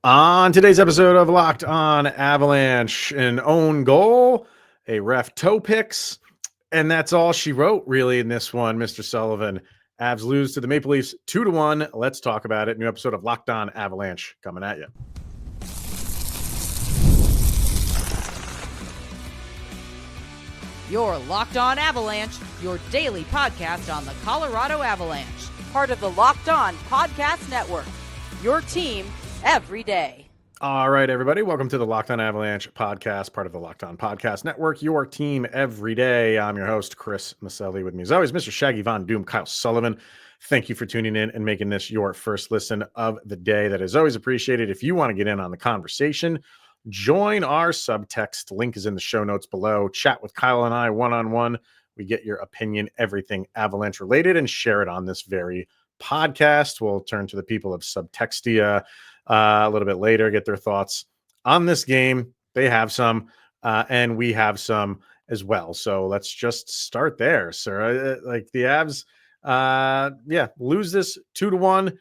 On today's episode of Locked On Avalanche, an own goal, a ref toe picks, and that's all she wrote, really, in this one, Mr. Sullivan. Avs lose to the Maple Leafs 2-1. Let's talk about it. New episode of Locked On Avalanche coming at you. You're Locked On Avalanche, your daily podcast on the Colorado Avalanche. Part of the Locked On Podcast Network, your team every day. All right, everybody. Welcome to the Locked On Avalanche podcast, part of the Locked On Podcast Network, your team every day. I'm your host, Chris Maselli. With me, as always, Mr. Shaggy Von Doom, Kyle Sullivan. Thank you for tuning in and making this your first listen of the day. That is always appreciated. If you want to get in on the conversation, join our subtext. Link is in the show notes below. Chat with Kyle and I one-on-one. We get your opinion, everything Avalanche related, and share it on this very podcast. We'll turn to the people of Subtextia a little bit later, get their thoughts on this game. They have some, and we have some as well. So let's just start there, sir. Like the Avs, lose this 2-1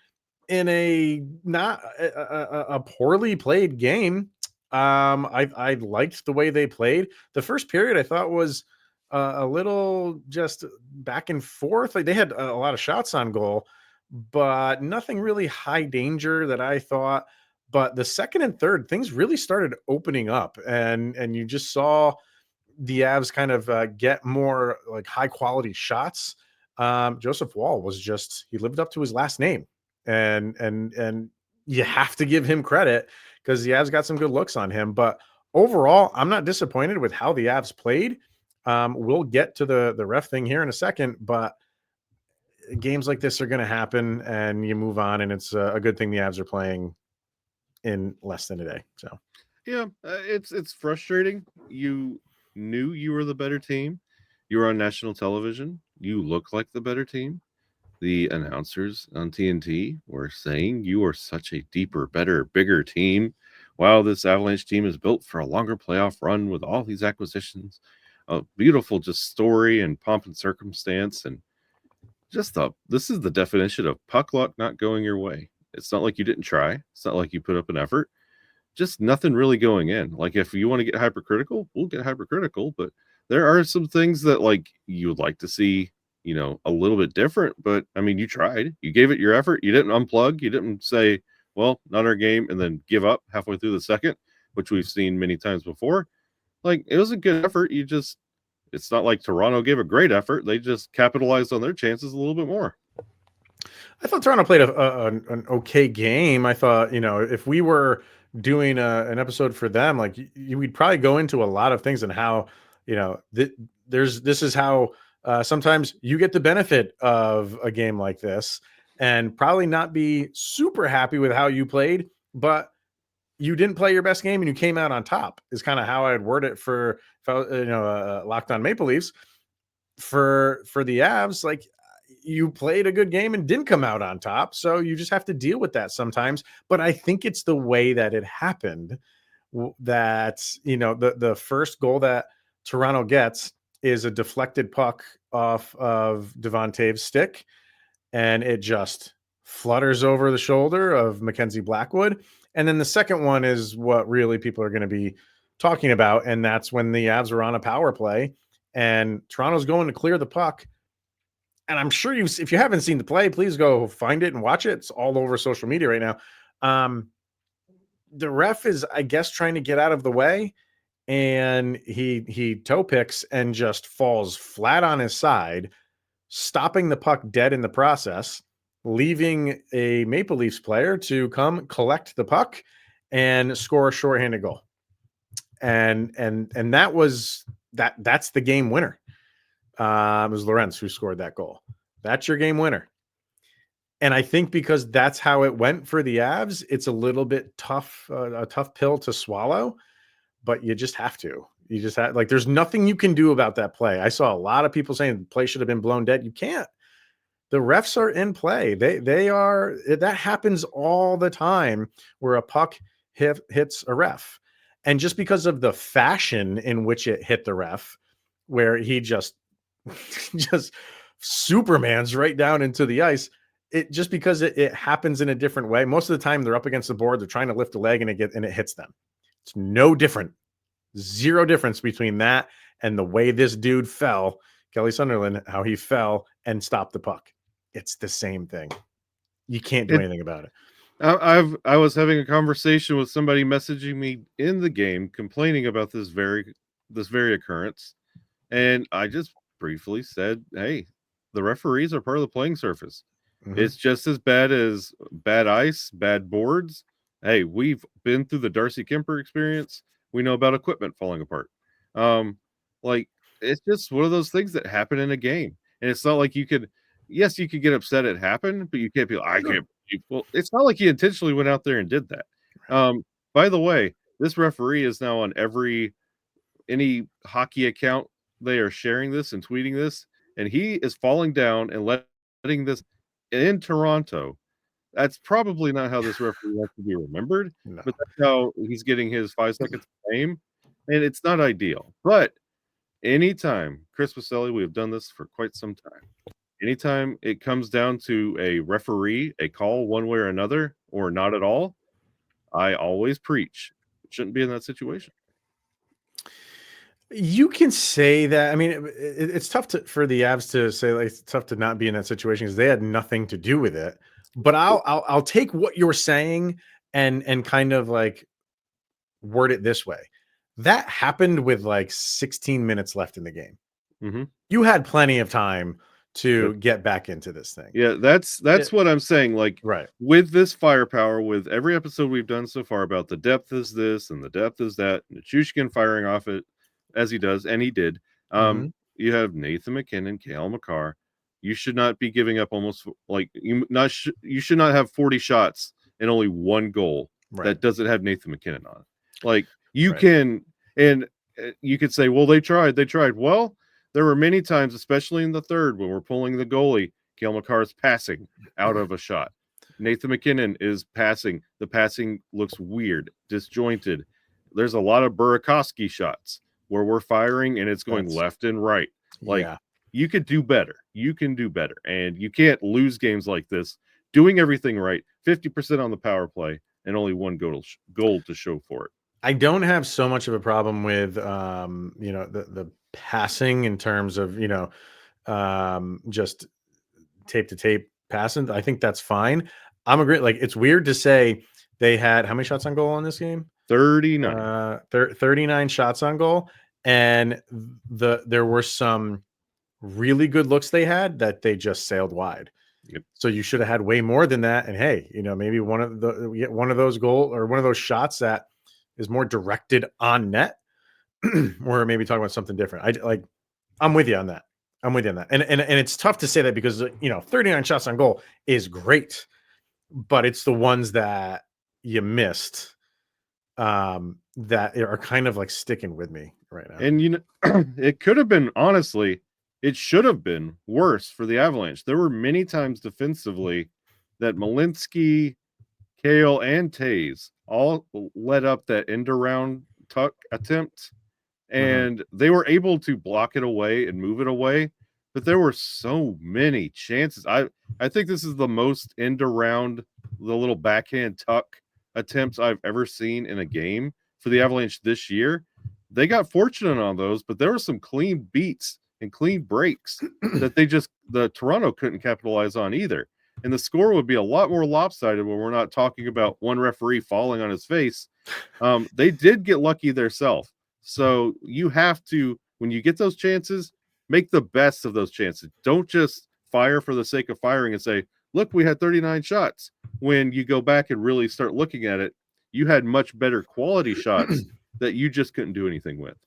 in a not a poorly played game. I liked the way they played. The first period I thought was a little just back and forth. Like they had a lot of shots on goal, but nothing really high danger that I thought. But the second and third, things really started opening up, and you just saw the Avs kind of get more like high quality shots. Joseph Wall was he lived up to his last name, and you have to give him credit because the Avs got some good looks on him. But overall, I'm not disappointed with how the Avs played. We'll get to the ref thing here in a second, but games like this are going to happen, and you move on, and it's a good thing the Avs are playing in less than a day. So, yeah, it's frustrating. You knew you were the better team. You were on national television. You look like the better team. The announcers on TNT were saying you are such a deeper, better, bigger team. Wow, this Avalanche team is built for a longer playoff run with all these acquisitions. A beautiful just story and pomp and circumstance, and this is the definition of puck luck not going your way. It's not like you didn't try. It's not like you put up an effort. Just nothing really going in. Like if you want to get hypercritical, we'll get hypercritical, but there are some things that like you would like to see, a little bit different. But I mean, you tried. You gave it your effort. You didn't unplug. You didn't say, well, not our game, and then give up halfway through the second, which we've seen many times before. Like it was a good effort. It's not like Toronto gave a great effort. They just capitalized on their chances a little bit more. I thought Toronto played an okay game. I thought, if we were doing an episode for them, like we'd probably go into a lot of things and how, this is how sometimes you get the benefit of a game like this and probably not be super happy with how you played, but you didn't play your best game and you came out on top is kind of how I'd word it for, Locked On Maple Leafs. For the Avs, like you played a good game and didn't come out on top. So you just have to deal with that sometimes. But I think it's the way that it happened that, the first goal that Toronto gets is a deflected puck off of Devon Toews' stick. And it just flutters over the shoulder of Mackenzie Blackwood. And then the second one is what really people are going to be talking about. And that's when the Avs are on a power play and Toronto's going to clear the puck. And I'm sure if you haven't seen the play, please go find it and watch it. It's all over social media right now. The ref is, I guess, trying to get out of the way, and he toe picks and just falls flat on his side, stopping the puck dead in the process, leaving a Maple Leafs player to come collect the puck and score a shorthanded goal. And that's the game winner. It was Lorenz who scored that goal. That's your game winner. And I think because that's how it went for the Avs, it's a little bit tough, a tough pill to swallow, but you just have to. You just have, like, there's nothing you can do about that play. I saw a lot of people saying the play should have been blown dead. You can't. The refs are in play. They are. That happens all the time where a puck hits a ref. And just because of the fashion in which it hit the ref, where he just Superman's right down into the ice, it just because it happens in a different way. Most of the time they're up against the board, they're trying to lift a leg and it hits them. It's no different. Zero difference between that and the way this dude fell, Kelly Sutherland, how he fell and stopped the puck. It's the same thing. You can't do anything about it. I was having a conversation with somebody messaging me in the game complaining about this very occurrence, and I just briefly said, "Hey, the referees are part of the playing surface. It's just as bad as bad ice, bad boards. Hey, we've been through the Darcy Kemper experience. We know about equipment falling apart. Like it's just one of those things that happen in a game, and it's not like you could. Yes, you could get upset it happened, but you can't be like, I can't. Well, it's not like he intentionally went out there and did that. By the way, this referee is now on any hockey account. They are sharing this and tweeting this, and he is falling down and letting this in Toronto. That's probably not how this referee wants to be remembered, No. but that's how he's getting his 5 seconds of fame, and it's not ideal. But anytime, Chris Maselli, we have done this for quite some time. Anytime it comes down to a referee, a call one way or another, or not at all, I always preach it shouldn't be in that situation. You can say that. I mean, it's tough for the Avs to say, like, it's tough to not be in that situation because they had nothing to do with it. But I'll take what you're saying and kind of like word it this way. That happened with like 16 minutes left in the game. You had plenty of time to get back into this thing. Yeah, that's what I'm saying. Like, right, with this firepower, with every episode we've done so far about the depth is this and the depth is that, and Nichushkin firing off it as he does, and he did. You have Nathan MacKinnon, Cale Makar. You should not be giving up almost like you should not have 40 shots and only one goal that doesn't have Nathan MacKinnon on it. Like you can, and you could say, well, they tried. Well, there were many times, especially in the third, when we're pulling the goalie, Cale Makar is passing out of a shot. Nathan MacKinnon is passing. The passing looks weird, disjointed. There's a lot of Burakovsky shots where we're firing and it's going left and right. Like you could do better. You can do better. And you can't lose games like this doing everything right, 50% on the power play and only one goal to show for it. I don't have so much of a problem with the passing in terms of just tape to tape passing. I think that's fine. I'm agree. Like it's weird to say they had how many shots on goal in this game? 39. 39 shots on goal, and there were some really good looks they had that they just sailed wide. Yep. So you should have had way more than that. And hey, maybe we get one of those goal or one of those shots that is more directed on net, or maybe talking about something different. I'm with you on that. And it's tough to say that because 39 shots on goal is great, but it's the ones that you missed that are kind of like sticking with me right now. And it could have been, honestly, it should have been worse for the Avalanche. There were many times defensively that Malinsky, Cale, and Toews all led up that end around tuck attempt, and they were able to block it away and move it away. But there were so many chances. I think this is the most end around the little backhand tuck attempts I've ever seen in a game for the Avalanche this year. They got fortunate on those, but there were some clean beats and clean breaks that the Toronto couldn't capitalize on either. And the score would be a lot more lopsided when we're not talking about one referee falling on his face. They did get lucky themselves. So you have to, when you get those chances, make the best of those chances. Don't just fire for the sake of firing and say, look, we had 39 shots. When you go back and really start looking at it, you had much better quality shots that you just couldn't do anything with.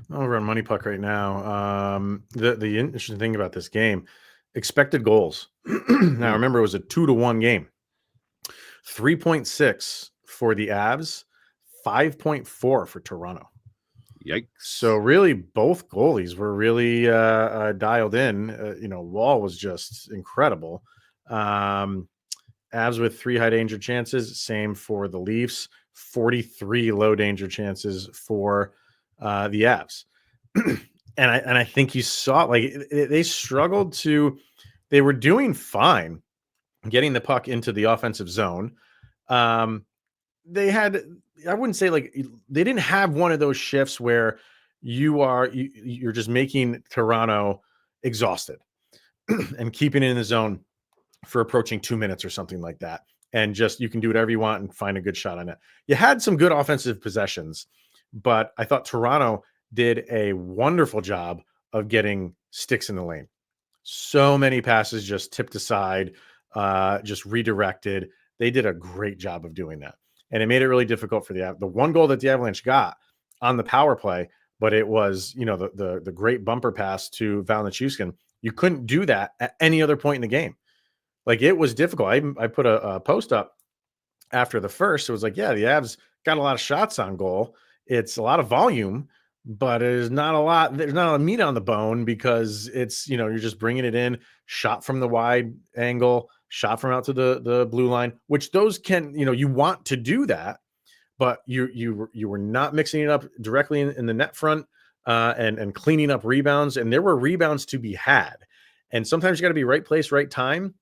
We're on Money Puck right now. The interesting thing about this game, expected goals. Now, remember, it was a 2-1 game. 3.6 for the Avs, 5.4 for Toronto. Yikes. So really, both goalies were really dialed in. Wall was just incredible. Avs with 3 high danger chances. Same for the Leafs. 43 low danger chances for the Avs. and I think you saw they struggled to. They were doing fine getting the puck into the offensive zone. They had, I wouldn't say like they didn't have one of those shifts where you're just making Toronto exhausted and keeping it in the zone for approaching 2 minutes or something like that. And just, you can do whatever you want and find a good shot on it. You had some good offensive possessions, but I thought Toronto did a wonderful job of getting sticks in the lane. So many passes just tipped aside, just redirected. They did a great job of doing that. And it made it really difficult for the one goal that the Avalanche got on the power play, but it was, the great bumper pass to Valnichuskin. You couldn't do that at any other point in the game. Like, it was difficult. I put a post up after the first. It was like, yeah, the Avs got a lot of shots on goal. It's a lot of volume, but there's not a lot of meat on the bone, because it's, you're just bringing it in, shot from the wide angle, shot from out to the blue line, which those can, you want to do that, but you were not mixing it up directly in the net front, and cleaning up rebounds. And there were rebounds to be had. And sometimes you got to be right place, right time.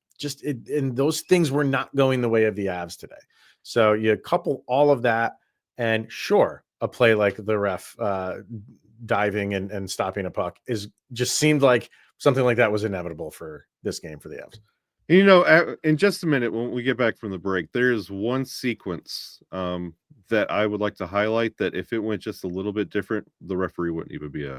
And those things were not going the way of the Avs today. So you couple all of that, and sure, a play like the ref diving and stopping a puck just seemed like something like that was inevitable for this game for the Avs. In just a minute, when we get back from the break, there is one sequence that I would like to highlight that if it went just a little bit different, the referee wouldn't even be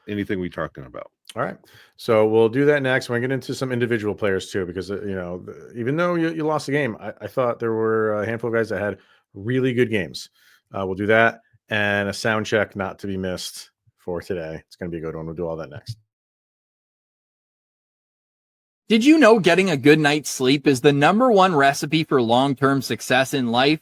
anything we're talking about. All right. So we'll do that next. We're going to get into some individual players too, because, even though you lost the game, I thought there were a handful of guys that had really good games. We'll do that, and a sound check not to be missed for today. It's going to be a good one. We'll do all that next. Did you know getting a good night's sleep is the #1 recipe for long-term success in life?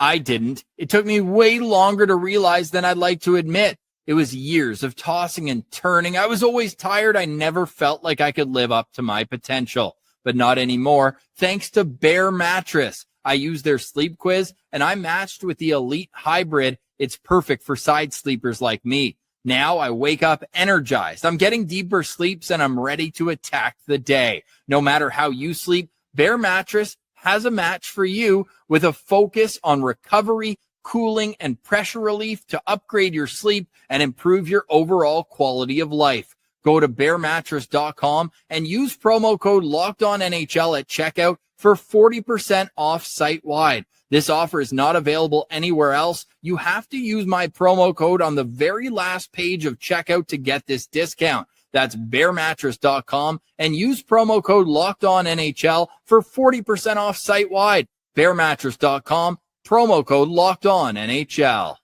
I didn't. It took me way longer to realize than I'd like to admit. It was years of tossing and turning. I was always tired. I never felt like I could live up to my potential, but not anymore. Thanks to Bear Mattress. I used their sleep quiz and I matched with the Elite Hybrid. It's perfect for side sleepers like me. Now I wake up energized. I'm getting deeper sleeps and I'm ready to attack the day. No matter how you sleep, Bear Mattress has a match for you with a focus on recovery, cooling, and pressure relief to upgrade your sleep and improve your overall quality of life. Go to bearmattress.com and use promo code LOCKEDONNHL at checkout for 40% off site-wide. This offer is not available anywhere else. You have to use my promo code on the very last page of checkout to get this discount. That's bearmattress.com and use promo code LOCKEDONNHL for 40% off site-wide. Bearmattress.com, promo code LOCKEDONNHL.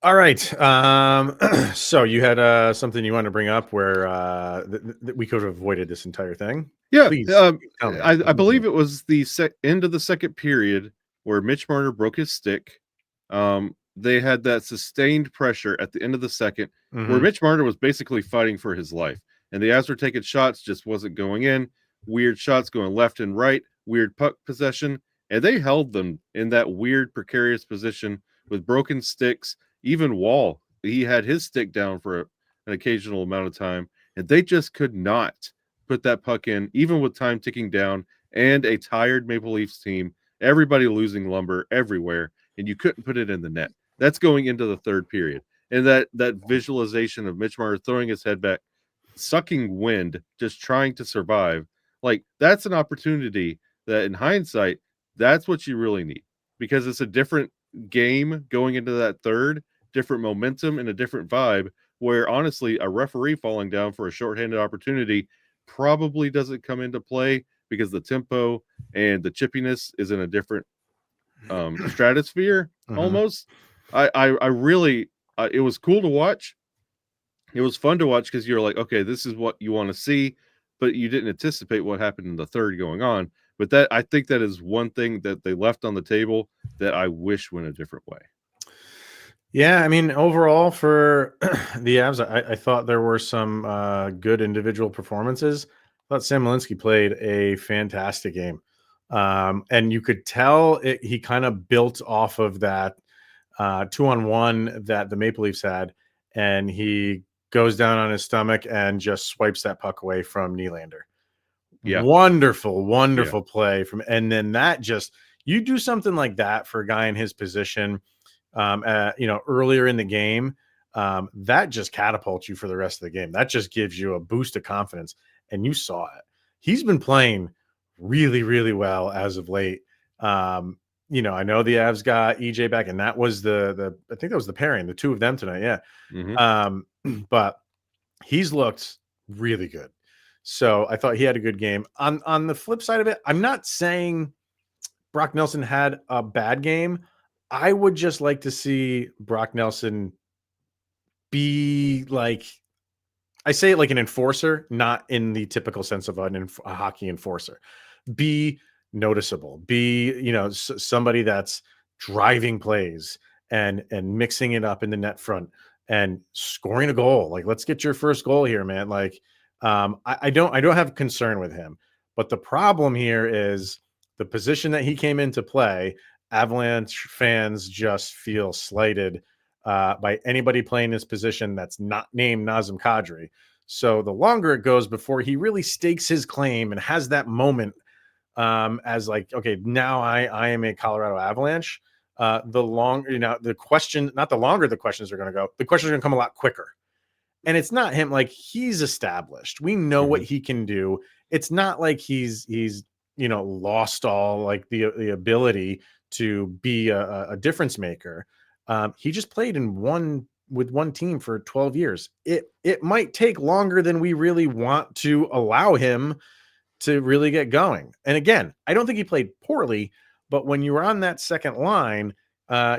All right. So you had something you wanted to bring up where we could have avoided this entire thing. Yeah. Please, I believe it was the end of the second period where Mitch Marner broke his stick. They had that sustained pressure at the end of the second where Mitch Marner was basically fighting for his life. And the Avs were taking shots, just wasn't going in. Weird shots going left and right, weird puck possession. And they held them in that weird, precarious position with broken sticks. Even Wall, he had his stick down for an occasional amount of time, and they just could not put that puck in, even with time ticking down and a tired Maple Leafs team, everybody losing lumber everywhere, and you couldn't put it in the net. That's going into the third period. And that visualization of Mitch Marner throwing his head back, sucking wind, just trying to survive, like that's an opportunity that in hindsight, that's what you really need, because it's a different game going into that third, different momentum and a different vibe, where honestly a referee falling down for a shorthanded opportunity probably doesn't come into play, because the tempo and the chippiness is in a different stratosphere almost. I really it was cool to watch. It was fun to watch because you're like, okay, this is what you want to see, but you didn't anticipate what happened in the third going on. But that, I think that is one thing that they left on the table that I wish went a different way. Yeah, I mean, overall for the Avs, I thought there were some good individual performances. I thought Sam Malinsky played a fantastic game. And you could tell he kind of built off of that 2-on-1 that the Maple Leafs had, and he goes down on his stomach and just swipes that puck away from Nylander. Yeah. Wonderful play and then that just, you do something like that for a guy in his position, earlier in the game, that just catapults you for the rest of the game. That just gives you a boost of confidence. And you saw it. He's been playing really, really well as of late. I know the Avs got EJ back, and that was the I think that was the pairing, the two of them tonight. Yeah. Mm-hmm. But he's looked really good. So I thought he had a good game. On the flip side of it, I'm not saying Brock Nelson had a bad game. I would just like to see Brock Nelson be like, I say it like an enforcer, not in the typical sense of a hockey enforcer. Be noticeable. Be, somebody that's driving plays and mixing it up in the net front and scoring a goal. Like, let's get your first goal here, man. Like, I don't have concern with him, but the problem here is the position that he came into play. Avalanche fans just feel slighted by anybody playing this position that's not named Nazem Kadri. So the longer it goes before he really stakes his claim and has that moment as like, okay, now I am a Colorado Avalanche. The longer, the question, not the longer the questions are going to go, the questions are going to come a lot quicker. And it's not him. Like, he's established. We know what he can do. It's not like he's lost all like the ability to be a difference maker. He just played with one team for 12 years. It might take longer than we really want to allow him to really get going. And again, I don't think he played poorly, but when you're on that second line,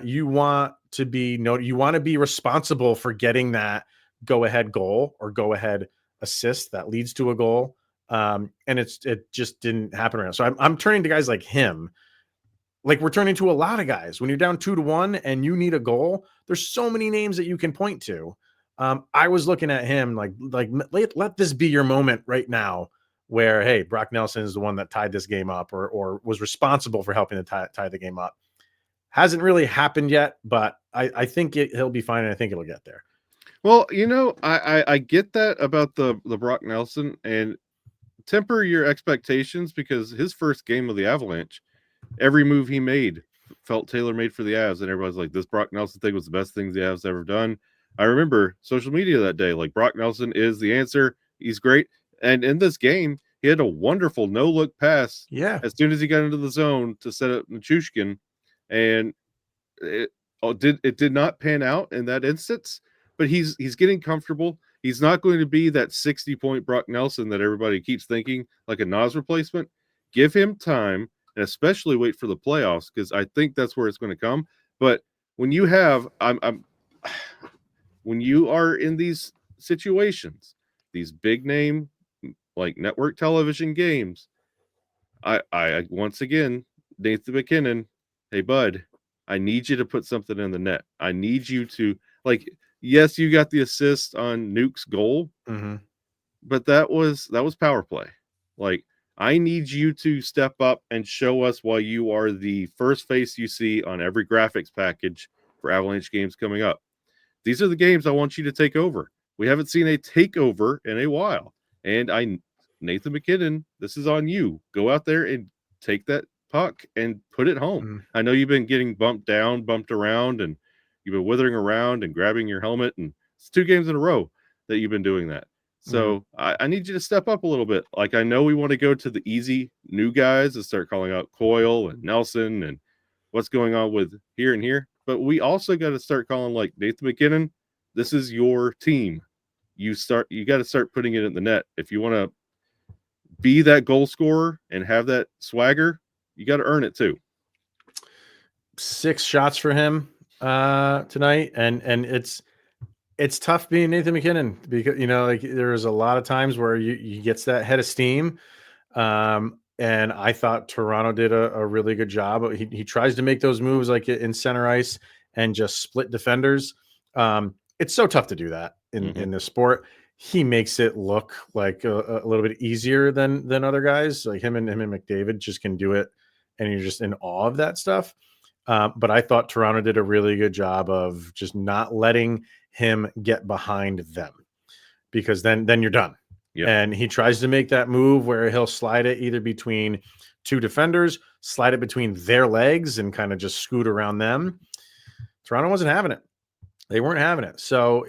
you want to be responsible for getting that go ahead goal or go ahead assist that leads to a goal. And it just didn't happen right now. So I'm turning to guys like him. Like, we're turning to a lot of guys. When you're down 2-1 and you need a goal, there's so many names that you can point to. I was looking at him like let this be your moment right now where, hey, Brock Nelson is the one that tied this game up or was responsible for helping to tie the game up. Hasn't really happened yet, but I think he'll be fine, and I think it'll get there. Well, I get that about the Brock Nelson, and temper your expectations, because his first game of the Avalanche, every move he made felt tailor-made for the Avs, and everybody's like, this Brock Nelson thing was the best thing the Avs ever done. I remember social media that day, like, Brock Nelson is the answer. He's great. And in this game, he had a wonderful no-look pass. Yeah. As soon as he got into the zone to set up Nichushkin, and it did not pan out in that instance, but he's getting comfortable. He's not going to be that 60-point Brock Nelson that everybody keeps thinking, like a Nas replacement. Give him time, and especially wait for the playoffs, because I think that's where it's going to come. But when you have, when you are in these situations, these big name, like network television games, I once again, Nathan MacKinnon, hey bud, I need you to put something in the net. I need you to, like, yes, you got the assist on Nuke's goal, but that was power play. Like, I need you to step up and show us why you are the first face you see on every graphics package for Avalanche games coming up. These are the games I want you to take over. We haven't seen a takeover in a while. And Nathan MacKinnon, this is on you. Go out there and take that puck and put it home. I know you've been getting bumped down, bumped around, and you've been withering around and grabbing your helmet. And it's 2 games in a row that you've been doing that. So I need you to step up a little bit. Like, I know we want to go to the easy new guys and start calling out Coyle and Nelson and what's going on with here and here. But we also got to start calling, like, Nathan MacKinnon, this is your team. You got to start putting it in the net. If you want to be that goal scorer and have that swagger, you got to earn it too. 6 shots for him tonight. And it's tough being Nathan MacKinnon, because, like, there's a lot of times where he gets that head of steam. And I thought Toronto did a really good job. He tries to make those moves like in center ice and just split defenders. It's so tough to do that in this sport. He makes it look like a little bit easier than other guys. Like him and McDavid just can do it, and you're just in awe of that stuff. But I thought Toronto did a really good job of just not letting him get behind them, because then you're done. Yep. And he tries to make that move where he'll slide it either between two defenders, slide it between their legs and kind of just scoot around them. Toronto wasn't having it. They weren't having it. So,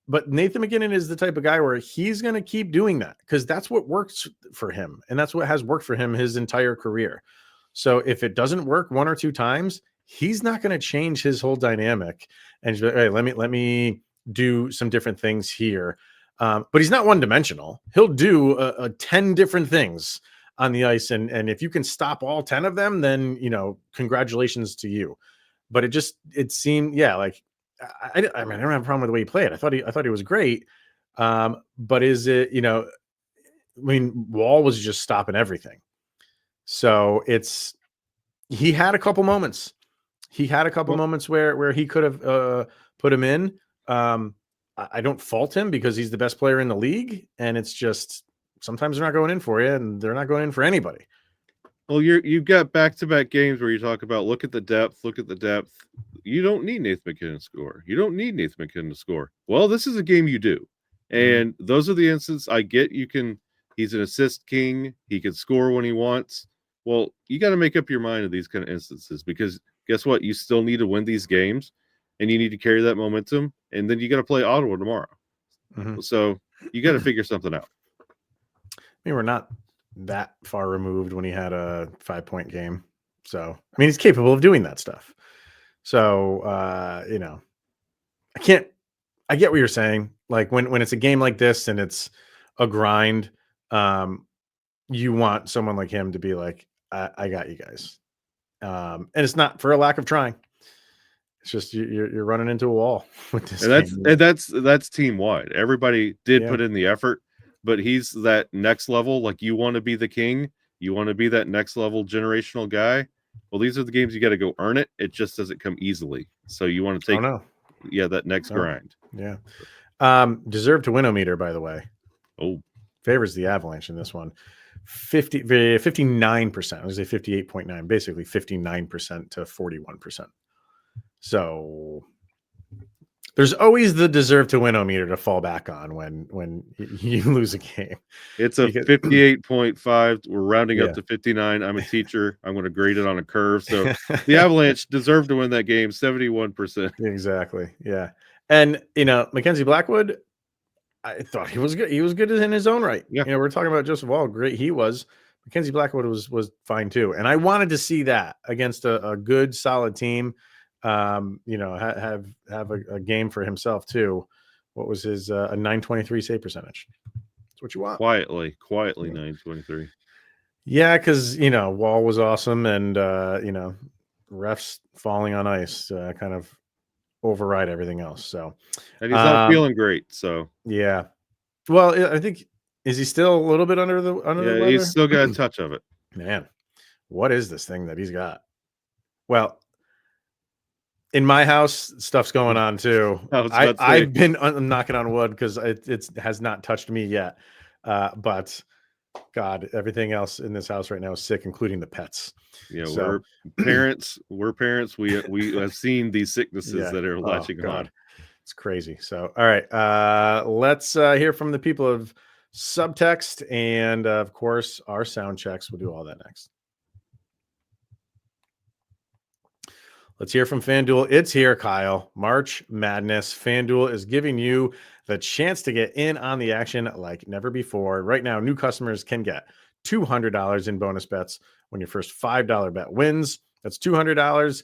but Nathan MacKinnon is the type of guy where he's going to keep doing that because that's what works for him. And that's what has worked for him his entire career. So if it doesn't work one or two times, he's not going to change his whole dynamic and just be like, hey, let me do some different things here. But he's not one dimensional. He'll do 10 different ththings on the ice. And if you can stop all 10 of them, then, congratulations to you. But it seemed, like, I mean, I don't have a problem with the way he played. I thought he was great. But is it, Wall was just stopping everything. So he had a couple moments. He had a couple moments where he could have put him in. I don't fault him because he's the best player in the league. And it's just, sometimes they're not going in for you and they're not going in for anybody. Well, you've got back-to-back games where you talk about look at the depth. You don't need Nathan MacKinnon to score. You don't need Nathan MacKinnon to score. Well, this is a game you do. And those are the instances I get. He's an assist king. He can score when he wants. Well, you got to make up your mind of these kind of instances because guess what? You still need to win these games and you need to carry that momentum. And then you got to play Ottawa tomorrow. Mm-hmm. So you got to figure something out. I mean, we're not that far removed when he had a 5-point game. So, I mean, he's capable of doing that stuff. So, I get what you're saying. Like when it's a game like this and it's a grind, you want someone like him to be like, I got you guys. And it's not for a lack of trying. It's just you're running into a wall with this. And that's team wide. Everybody did put in the effort. But he's that next level. Like you want to be the king. You want to be that next level generational guy. Well, these are the games you got to go earn it. It just doesn't come easily. So you want to take, that next grind. Yeah. Deserve to win-o-meter, by the way. Oh, favors the Avalanche in this one. 59%. I was say 58.9, basically 59% to 41%. So there's always the deserve to win-o-meter to fall back on when you lose a game. It's a 58.5. We're rounding up to 59. I'm a teacher. I'm going to grade it on a curve. So the Avalanche deserved to win that game, 71%. Exactly. Yeah. And, Mackenzie Blackwood, I thought he was good. He was good in his own right. Yeah. We're talking about Joseph Wall. Great he was. Mackenzie Blackwood was fine too. And I wanted to see that against a good, solid team. Have a game for himself too. What was his a 923 save percentage? That's what you want. Quietly 923. Yeah, because Wall was awesome, and refs falling on ice kind of override everything else. So, and he's not feeling great. So yeah, well, I think is he still a little bit under the weather? He's still got a touch of it. Man, what is this thing that he's got? Well. In my house, stuff's going on too. I've been knocking on wood because it has not touched me yet. But God, everything else in this house right now is sick, including the pets. Yeah, so, we're parents. We have seen these sicknesses that are latching on. It's crazy. So, all right, let's hear from the people of Subtext and of course our sound checks. We'll do all that next. Let's hear from FanDuel. It's here, Kyle. March Madness. FanDuel is giving you the chance to get in on the action like never before. Right now, new customers can get $200 in bonus bets when your first $5 bet wins. That's $200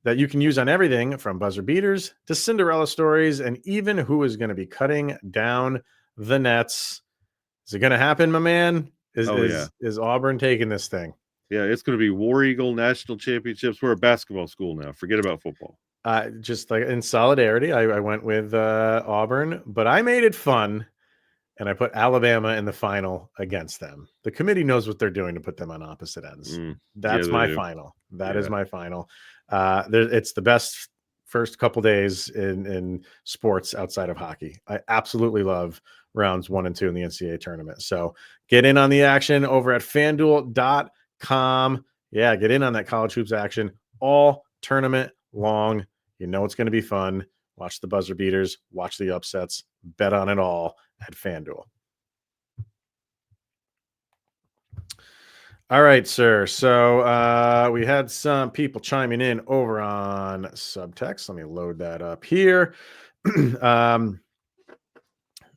that you can use on everything from buzzer beaters to Cinderella stories and even who is going to be cutting down the nets. Is it going to happen, my man? Is Auburn taking this thing? Yeah, it's going to be War Eagle National Championships. We're a basketball school now. Forget about football. Just like in solidarity, I went with Auburn, but I made it fun, and I put Alabama in the final against them. The committee knows what they're doing to put them on opposite ends. That's my final. That is my final. It's the best first couple days in sports outside of hockey. I absolutely love rounds 1 and 2 in the NCAA tournament. So get in on the action over at FanDuel.com. Yeah, get in on that college hoops action all tournament long. It's going to be fun. Watch the buzzer beaters, watch the upsets, bet on it all at FanDuel. All right, sir. So we had some people chiming in over on subtext. Let me load that up here. um,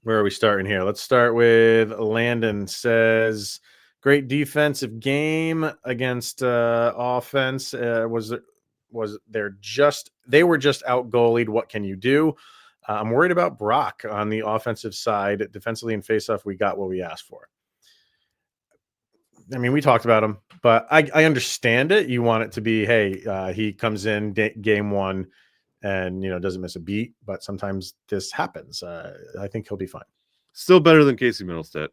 where are we starting here? Let's start with Landon says, great defensive game against offense. They were just out goalied. What can you do? I'm worried about Brock on the offensive side. Defensively and faceoff, we got what we asked for. I mean, we talked about him, but I understand it. You want it to be, hey, he comes in game one and, doesn't miss a beat, but sometimes this happens. I think he'll be fine. Still better than Casey Middlestat.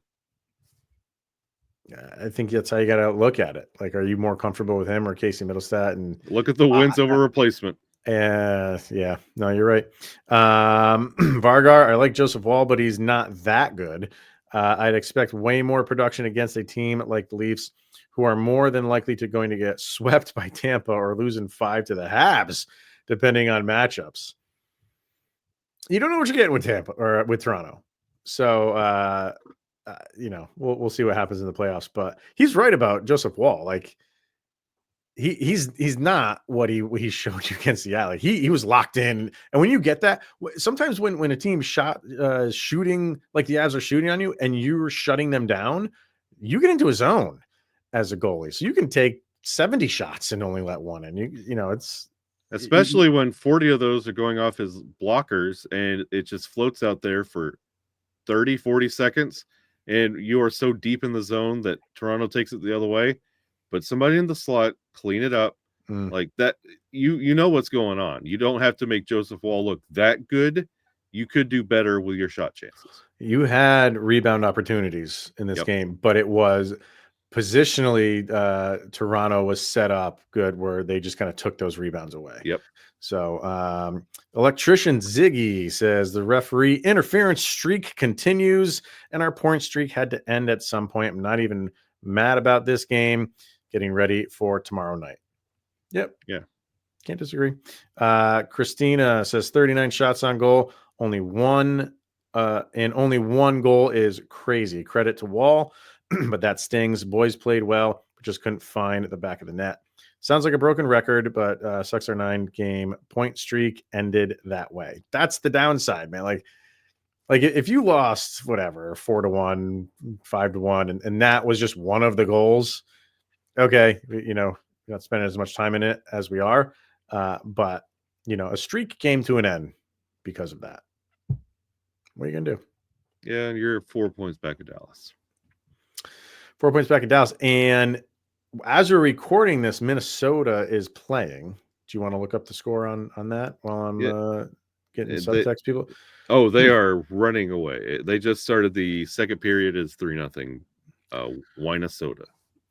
I think that's how you got to look at it. Like, are you more comfortable with him or Casey Middlestat? And look at the wins over replacement. Yeah, no, you're right. Vargar, I like Joseph Wall, but he's not that good. I'd expect way more production against a team like the Leafs, who are more than likely going to get swept by Tampa or losing 5 to the Habs, depending on matchups. You don't know what you're getting with Tampa or with Toronto. So, we'll see what happens in the playoffs. But he's right about Joseph Wall. Like, he's not what he showed you against the Alley. He was locked in, and when you get that, sometimes when a team shooting like the Avs are shooting on you, and you're shutting them down, you get into a zone as a goalie, so you can take 70 shots and only let one in. It's especially when 40 of those are going off as blockers, and it just floats out there for 30-40 seconds, and you are so deep in the zone that Toronto takes it the other way. But somebody in the slot, clean it up like that. You know what's going on. You don't have to make Joseph Wall look that good. You could do better with your shot chances. You had rebound opportunities in this game, but it was positionally Toronto was set up good where they just kind of took those rebounds away. Yep. So electrician Ziggy says the referee interference streak continues and our point streak had to end at some point. I'm not even mad about this game. Getting ready for tomorrow night. Yep. Yeah. Can't disagree. Christina says 39 shots on goal. Only one goal is crazy. Credit to Wall, but that stings. Boys played well, but just couldn't find the back of the net. Sounds like a broken record, but sucks our 9-game point streak ended that way. That's the downside, man. Like if you lost whatever 4-1, 5-1, and that was just one of the goals. Okay, you're not spending as much time in it as we are, but a streak came to an end because of that. What are you gonna do? Yeah, you're 4 points back of Dallas. 4 points back of Dallas, and as we're recording this, Minnesota is playing. Do you want to look up the score on that while I'm getting subtext people? Oh, they are running away. They just started the second period as 3-0. Minnesota.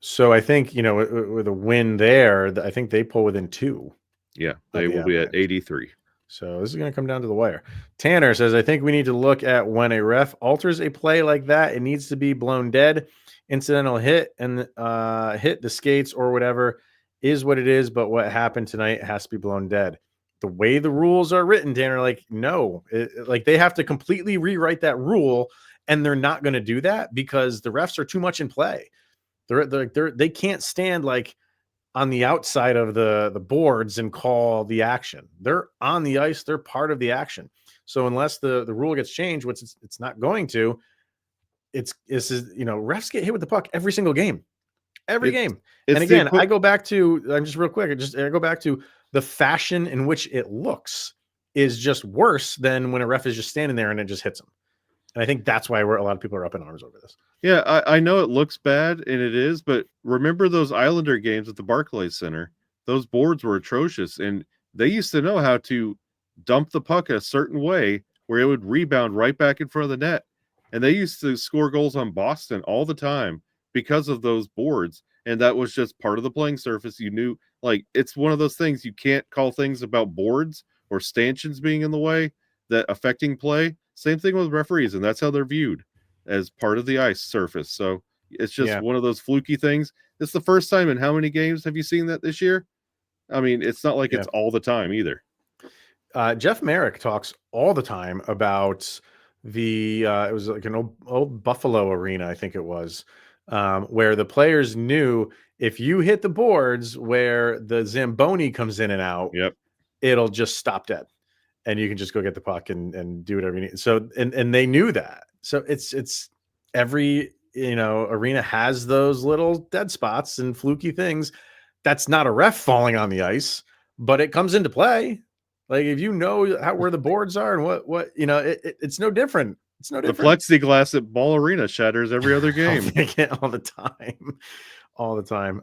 So I think, with a win there, I think they pull within 2. Yeah, they will be at 83. So this is going to come down to the wire. Tanner says, I think we need to look at when a ref alters a play like that. It needs to be blown dead. Incidental hit and hit the skates or whatever is what it is. But what happened tonight has to be blown dead. The way the rules are written, Tanner, no, they have to completely rewrite that rule. And they're not going to do that because the refs are too much in play. They can't stand on the outside of the boards and call the action. They're on the ice. They're part of the action. So unless the rule gets changed, which it's not going to, refs get hit with the puck every single game, game. And again, I go back to, I'm just real quick. I go back to the fashion in which it looks is just worse than when a ref is just standing there and it just hits them. And I think that's why a lot of people are up in arms over this. Yeah, I know it looks bad, and it is, but remember those Islander games at the Barclays Center? Those boards were atrocious, and they used to know how to dump the puck a certain way where it would rebound right back in front of the net. And they used to score goals on Boston all the time because of those boards, and that was just part of the playing surface. You knew, it's one of those things you can't call things about boards or stanchions being in the way that affecting play. Same thing with referees, and that's how they're viewed, as part of the ice surface. So it's just one of those fluky things. It's the first time in how many games have you seen that this year? I mean, it's not like it's all the time either. Jeff Merrick talks all the time about it was like an old Buffalo arena, I think it was, where the players knew if you hit the boards where the Zamboni comes in and out, Yep. it'll just stop dead. And you can just go get the puck and do whatever you need. So, and they knew that. So it's every, arena has those little dead spots and fluky things. That's not a ref falling on the ice, but it comes into play. Like if you know where the boards are and what it's no different. It's no The different. plexiglass at Ball Arena shatters every other game. all the time. All the time.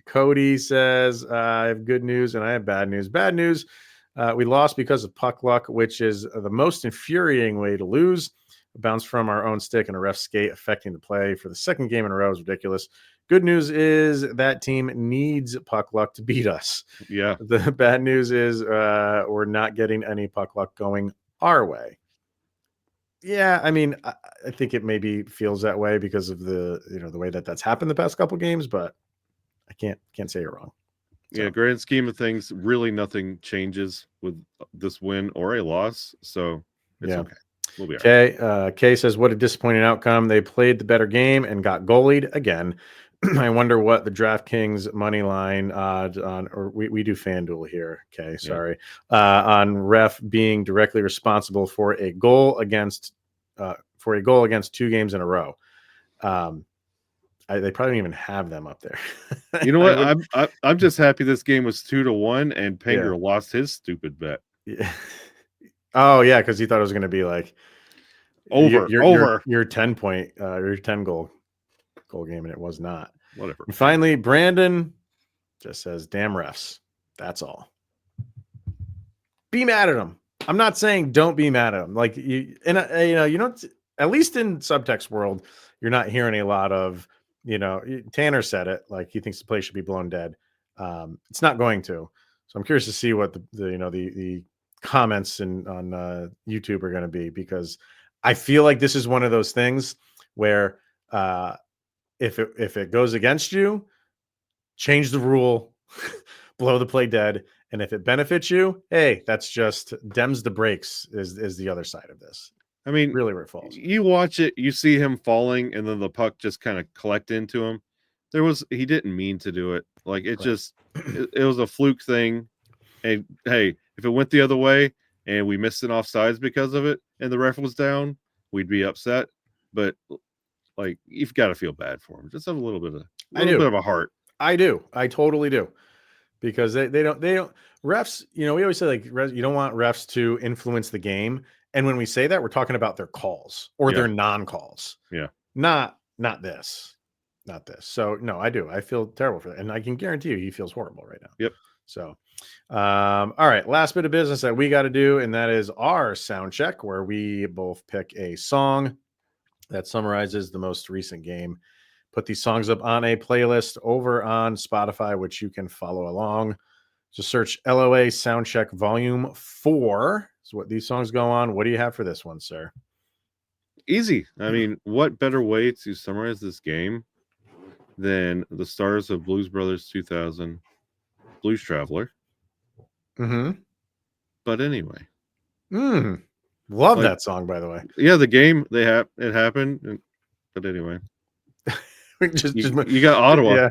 Cody says, I have good news and I have bad news. Bad news. We lost because of puck luck, which is the most infuriating way to lose. A bounce from our own stick and a ref skate affecting the play for the second game in a row is ridiculous. Good news is that team needs puck luck to beat us. Yeah. The bad news is we're not getting any puck luck going our way. Yeah, I mean, I think it maybe feels that way because of the way that's happened the past couple games, but I can't say you're wrong. So. Yeah, grand scheme of things, really nothing changes with this win or a loss, so it's okay. We'll be all right. Kay says, what a disappointing outcome. They played the better game and got goalied again. I wonder what the DraftKings money line on, or we do FanDuel here. Okay, sorry. Yeah. On ref being directly responsible for a goal against 2 games in a row. They probably don't even have them up there. You know what? I'm just happy this game was 2-1 and Panger lost his stupid bet. Yeah. Oh yeah, because he thought it was going to be like over your 10 point your 10 goal game, and it was not. Whatever. And finally, Brandon just says, "Damn refs." That's all. Be mad at them. I'm not saying don't be mad at them. Like you don't. At least in subtext world, you're not hearing a lot of. Tanner said it. Like he thinks the play should be blown dead. It's not going to. So I'm curious to see what the comments on YouTube are going to be, because I feel like this is one of those things where if it goes against you, change the rule, blow the play dead, and if it benefits you, hey, that's just Dems the brakes is the other side of this. I mean, really where it falls. You watch it, you see him falling, and then the puck just kind of collect into him. He didn't mean to do it. Like it just, it was a fluke thing. And hey, if it went the other way and we missed an offsides because of it, and the ref was down, we'd be upset. But like, you've got to feel bad for him. Just have a little bit of a heart. I do. I totally do. Because they don't refs. We always say like you don't want refs to influence the game. And when we say that, we're talking about their calls or their non-calls. Yeah. Not this. Not this. So no, I do. I feel terrible for that. And I can guarantee you he feels horrible right now. Yep. So all right. Last bit of business that we got to do, and that is our sound check, where we both pick a song that summarizes the most recent game. Put these songs up on a playlist over on Spotify, which you can follow along. Just search LOA Soundcheck Volume 4 is what these songs go on. What do you have for this one, sir? Easy. I mean, what better way to summarize this game than the stars of Blues Brothers 2000, Blues Traveler? Mm-hmm. But anyway. Love that song, by the way. Yeah, the game, it happened. But anyway. You got Ottawa. Yeah.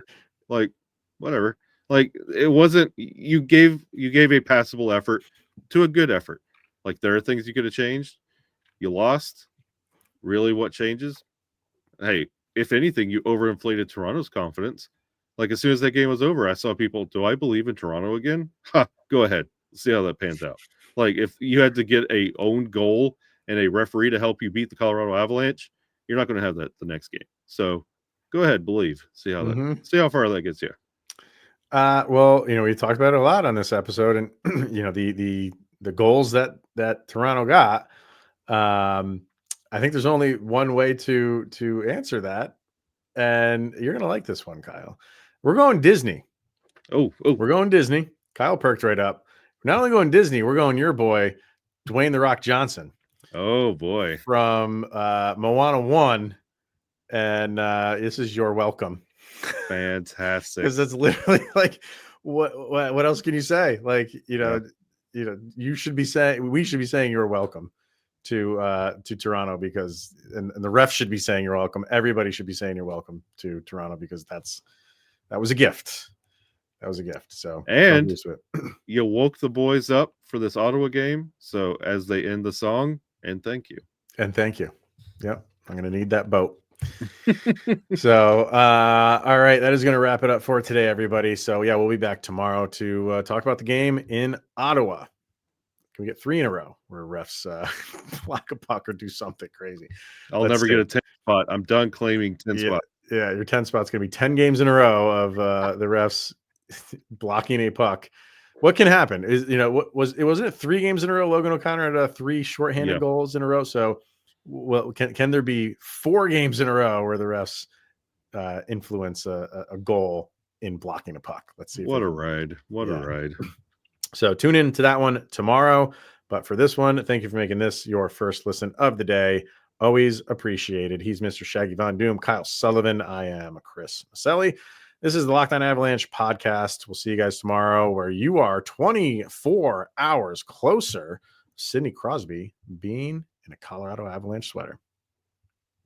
Like, whatever. Like, it wasn't, you gave a passable effort to a good effort. Like, there are things you could have changed. You lost. Really, what changes? Hey, if anything, you overinflated Toronto's confidence. Like, as soon as that game was over, I saw people, do I believe in Toronto again? Go ahead. See how that pans out. Like, if you had to get a own goal and a referee to help you beat the Colorado Avalanche, you're not going to have that the next game. So, go ahead, believe. See how far that gets you. Well, we talked about it a lot on this episode, and the goals that Toronto got. I think there's only one way to answer that, and you're gonna like this one, Kyle. We're going Disney. Oh, we're going Disney. Kyle perked right up. We're not only going Disney, we're going your boy, Dwayne "The Rock" Johnson. Oh boy, from Moana 1, and this is You're Welcome. Fantastic. Because that's literally like what else can you say? Like, you should be saying, we should be saying you're welcome to Toronto because and the refs should be saying you're welcome. Everybody should be saying you're welcome to Toronto because that was a gift. That was a gift. So and you woke the boys up for this Ottawa game. So as they end the song, and thank you. And thank you. Yep. I'm going to need that boat. So, all right. That is going to wrap it up for today, everybody. So yeah, we'll be back tomorrow to talk about the game in Ottawa. Can we get 3 in a row where refs block a puck or do something crazy? I'll never get a 10 spot. I'm done claiming 10 spot. Yeah, your 10 spot's going to be 10 games in a row of the refs blocking a puck. What can happen is, wasn't it 3 games in a row? Logan O'Connor had 3 shorthanded goals in a row. So, well, can there be 4 games in a row where the refs influence a goal in blocking a puck? Let's see. What a ride. What a ride. So tune in to that one tomorrow. But for this one, thank you for making this your first listen of the day. Always appreciated. He's Mr. Shaggy Von Doom, Kyle Sullivan. I am Chris Maselli. This is the Locked On Avalanche podcast. We'll see you guys tomorrow where you are 24 hours closer to Sidney Crosby being in a Colorado Avalanche sweater.